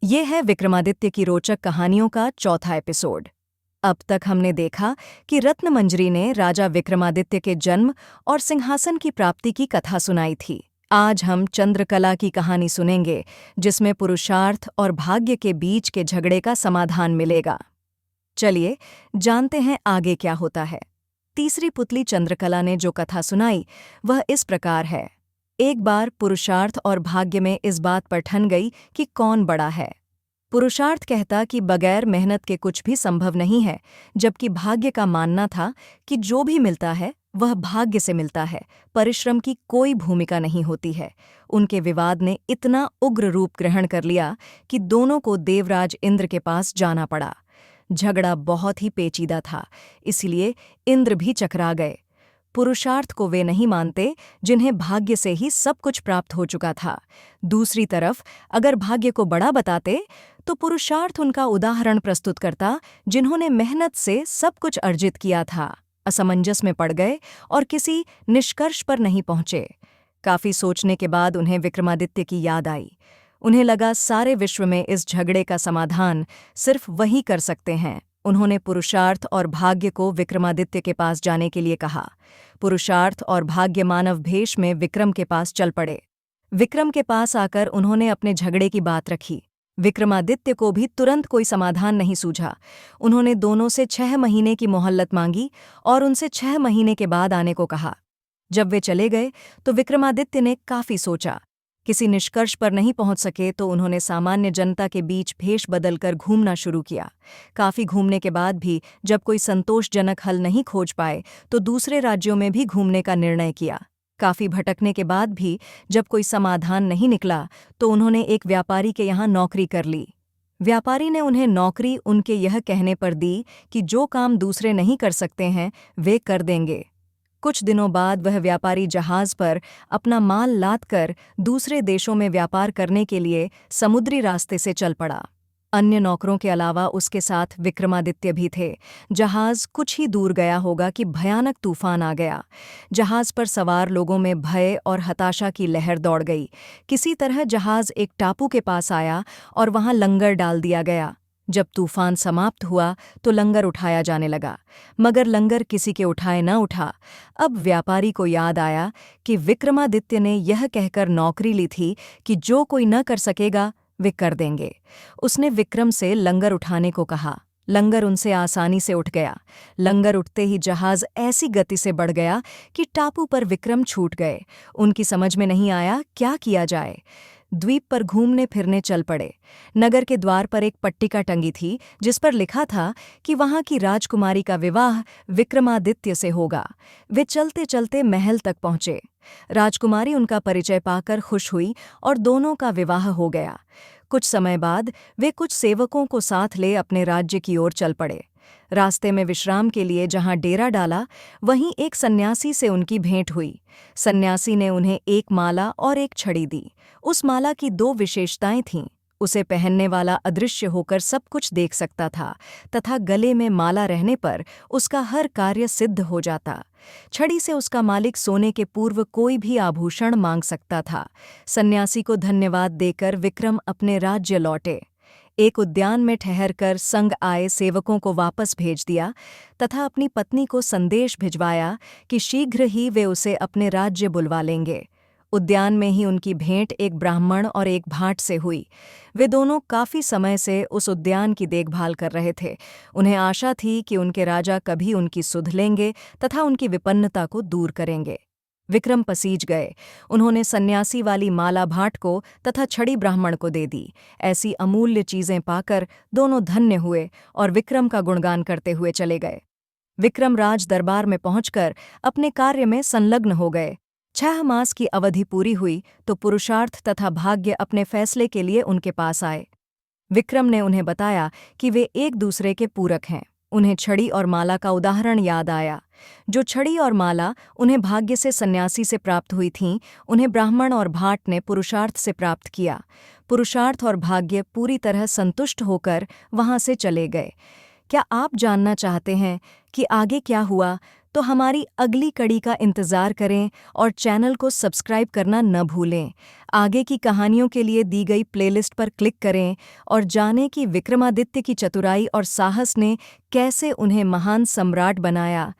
ये है विक्रमादित्य की रोचक कहानियों का चौथा एपिसोड। अब तक हमने देखा कि रत्नमंजरी ने राजा विक्रमादित्य के जन्म और सिंहासन की प्राप्ति की कथा सुनाई थी। आज हम चंद्रकला की कहानी सुनेंगे, जिसमें पुरुषार्थ और भाग्य के बीच के झगड़े का समाधान मिलेगा। चलिए जानते हैं आगे क्या होता है। तीसरी पुतली चंद्रकला ने जो कथा सुनाई वह इस प्रकार है। एक बार पुरुषार्थ और भाग्य में इस बात पर ठन गई कि कौन बड़ा है। पुरुषार्थ कहता कि बगैर मेहनत के कुछ भी संभव नहीं है, जबकि भाग्य का मानना था कि जो भी मिलता है वह भाग्य से मिलता है, परिश्रम की कोई भूमिका नहीं होती है। उनके विवाद ने इतना उग्र रूप ग्रहण कर लिया कि दोनों को देवराज इंद्र के पास जाना पड़ा। झगड़ा बहुत ही पेचीदा था, इसलिए इंद्र भी चकरा गए। पुरुषार्थ को वे नहीं मानते जिन्हें भाग्य से ही सब कुछ प्राप्त हो चुका था। दूसरी तरफ अगर भाग्य को बड़ा बताते तो पुरुषार्थ उनका उदाहरण प्रस्तुत करता, जिन्होंने मेहनत से सब कुछ अर्जित किया था। असमंजस में पड़ गए और किसी निष्कर्ष पर नहीं पहुंचे। काफी सोचने के बाद उन्हें विक्रमादित्य की याद आई। उन्हें लगा सारे विश्व में इस झगड़े का समाधान सिर्फ वही कर सकते हैं। उन्होंने पुरुषार्थ और भाग्य को विक्रमादित्य के पास जाने के लिए कहा। पुरुषार्थ और भाग्य मानव भेष में विक्रम के पास चल पड़े। विक्रम के पास आकर उन्होंने अपने झगड़े की बात रखी। विक्रमादित्य को भी तुरंत कोई समाधान नहीं सूझा। उन्होंने दोनों से 6 महीने की मोहलत मांगी और उनसे 6 महीने के बाद आने को कहा। जब वे चले गए तो विक्रमादित्य ने काफी सोचा। किसी निष्कर्ष पर नहीं पहुंच सके तो उन्होंने सामान्य जनता के बीच भेष बदलकर घूमना शुरू किया। काफी घूमने के बाद भी जब कोई संतोषजनक हल नहीं खोज पाए तो दूसरे राज्यों में भी घूमने का निर्णय किया। काफी भटकने के बाद भी जब कोई समाधान नहीं निकला तो उन्होंने एक व्यापारी के यहाँ नौकरी कर ली। व्यापारी ने उन्हें नौकरी उनके यह कहने पर दी कि जो काम दूसरे नहीं कर सकते हैं वे कर देंगे। कुछ दिनों बाद वह व्यापारी जहाज पर अपना माल लाद कर दूसरे देशों में व्यापार करने के लिए समुद्री रास्ते से चल पड़ा। अन्य नौकरों के अलावा उसके साथ विक्रमादित्य भी थे। जहाज कुछ ही दूर गया होगा कि भयानक तूफान आ गया। जहाज पर सवार लोगों में भय और हताशा की लहर दौड़ गई। किसी तरह जहाज एक टापू के पास आया और वहां लंगर डाल दिया गया। जब तूफान समाप्त हुआ तो लंगर उठाया जाने लगा, मगर लंगर किसी के उठाए न उठा। अब व्यापारी को याद आया कि विक्रमादित्य ने यह कहकर नौकरी ली थी कि जो कोई न कर सकेगा वे कर देंगे। उसने विक्रम से लंगर उठाने को कहा। लंगर उनसे आसानी से उठ गया। लंगर उठते ही जहाज ऐसी गति से बढ़ गया कि टापू पर विक्रम छूट गए। उनकी समझ में नहीं आया क्या किया जाए। द्वीप पर घूमने फिरने चल पड़े। नगर के द्वार पर एक पट्टिका टंगी थी जिस पर लिखा था कि वहां की राजकुमारी का विवाह विक्रमादित्य से होगा। वे चलते चलते महल तक पहुंचे। राजकुमारी उनका परिचय पाकर खुश हुई और दोनों का विवाह हो गया। कुछ समय बाद वे कुछ सेवकों को साथ ले अपने राज्य की ओर चल पड़े। रास्ते में विश्राम के लिए जहां डेरा डाला वहीं एक सन्यासी से उनकी भेंट हुई। सन्यासी ने उन्हें एक माला और एक छड़ी दी। उस माला की 2 विशेषताएं थीं। उसे पहनने वाला अदृश्य होकर सब कुछ देख सकता था तथा गले में माला रहने पर उसका हर कार्य सिद्ध हो जाता। छड़ी से उसका मालिक सोने के पूर्व कोई भी आभूषण मांग सकता था। सन्यासी को धन्यवाद देकर विक्रम अपने राज्य लौटे। एक उद्यान में ठहरकर संग आए सेवकों को वापस भेज दिया तथा अपनी पत्नी को संदेश भिजवाया कि शीघ्र ही वे उसे अपने राज्य बुलवा लेंगे। उद्यान में ही उनकी भेंट एक ब्राह्मण और एक भाट से हुई। वे दोनों काफी समय से उस उद्यान की देखभाल कर रहे थे। उन्हें आशा थी कि उनके राजा कभी उनकी सुध लेंगे तथा उनकी विपन्नता को दूर करेंगे। विक्रम पसीज गए। उन्होंने सन्यासी वाली माला भाट को तथा छड़ी ब्राह्मण को दे दी। ऐसी अमूल्य चीजें पाकर दोनों धन्य हुए और विक्रम का गुणगान करते हुए चले गए। विक्रम राज दरबार में पहुंचकर अपने कार्य में संलग्न हो गए। 6 मास की अवधि पूरी हुई तो पुरुषार्थ तथा भाग्य अपने फैसले के लिए उनके पास आए। विक्रम ने उन्हें बताया कि वे एक दूसरे के पूरक हैं। उन्हें छड़ी और माला का उदाहरण याद आया। जो छड़ी और माला उन्हें भाग्य से सन्यासी से प्राप्त हुई थीं, उन्हें ब्राह्मण और भाट ने पुरुषार्थ से प्राप्त किया। पुरुषार्थ और भाग्य पूरी तरह संतुष्ट होकर वहां से चले गए। क्या आप जानना चाहते हैं कि आगे क्या हुआ? तो हमारी अगली कड़ी का इंतज़ार करें और चैनल को सब्सक्राइब करना न भूलें। आगे की कहानियों के लिए दी गई प्लेलिस्ट पर क्लिक करें और जानें कि विक्रमादित्य की चतुराई और साहस ने कैसे उन्हें महान सम्राट बनाया।